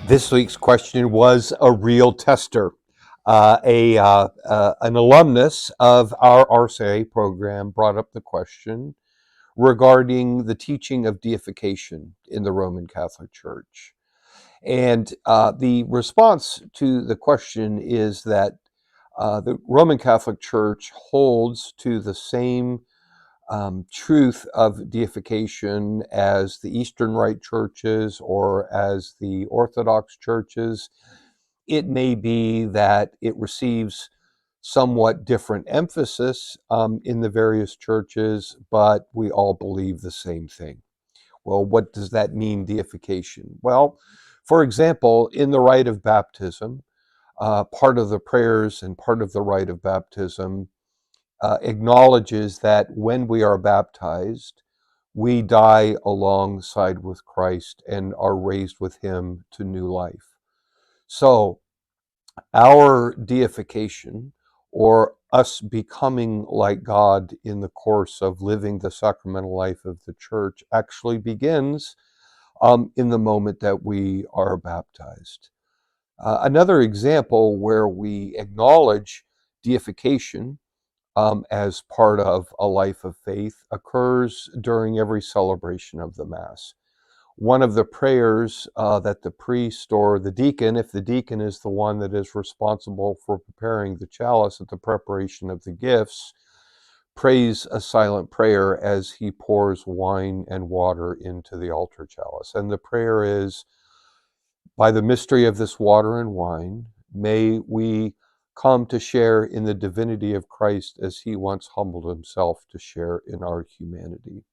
This week's question was a real tester. An alumnus of our RCA program brought up the question regarding the teaching of deification in the Roman Catholic Church. And the response to the question is that the Roman Catholic Church holds to the same truth of deification as the Eastern Rite churches or as the Orthodox churches. It may be that it receives somewhat different emphasis in the various churches, but we all believe the same thing. Well, what does that mean, deification? Well, for example, in the rite of baptism, part of the prayers and part of the rite of baptism acknowledges that when we are baptized, we die alongside with Christ and are raised with him to new life. So, our deification, or us becoming like God in the course of living the sacramental life of the church, actually begins in the moment that we are baptized. Another example where we acknowledge deification as part of a life of faith occurs during every celebration of the Mass. One of the prayers that the priest or the deacon, if the deacon is the one that is responsible for preparing the chalice at the preparation of the gifts, prays a silent prayer as he pours wine and water into the altar chalice. And the prayer is, by the mystery of this water and wine, may we come to share in the divinity of Christ as he once humbled himself to share in our humanity.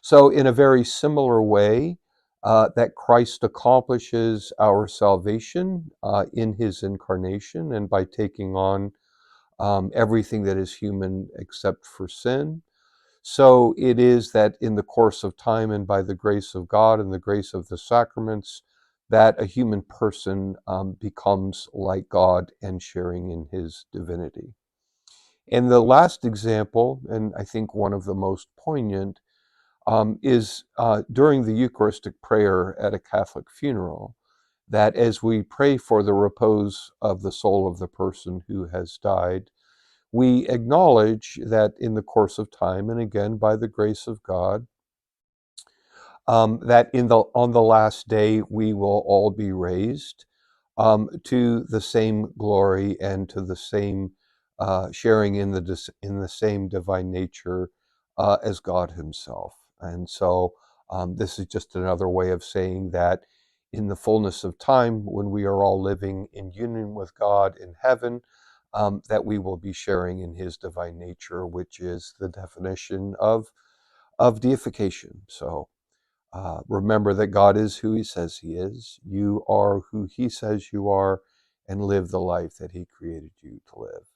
So, in a very similar way, that Christ accomplishes our salvation in his incarnation and by taking on everything that is human except for sin. So it is that in the course of time and by the grace of God and the grace of the sacraments, that a human person becomes like God and sharing in his divinity. And the last example, and I think one of the most poignant, is during the Eucharistic prayer at a Catholic funeral, that as we pray for the repose of the soul of the person who has died, we acknowledge that in the course of time, and again by the grace of God, that on the last day we will all be raised to the same glory and to the same sharing in the same divine nature as God Himself. And so this is just another way of saying that in the fullness of time, when we are all living in union with God in heaven, that we will be sharing in His divine nature, which is the definition of deification. So remember that God is who He says He is. You are who He says you are, and live the life that He created you to live.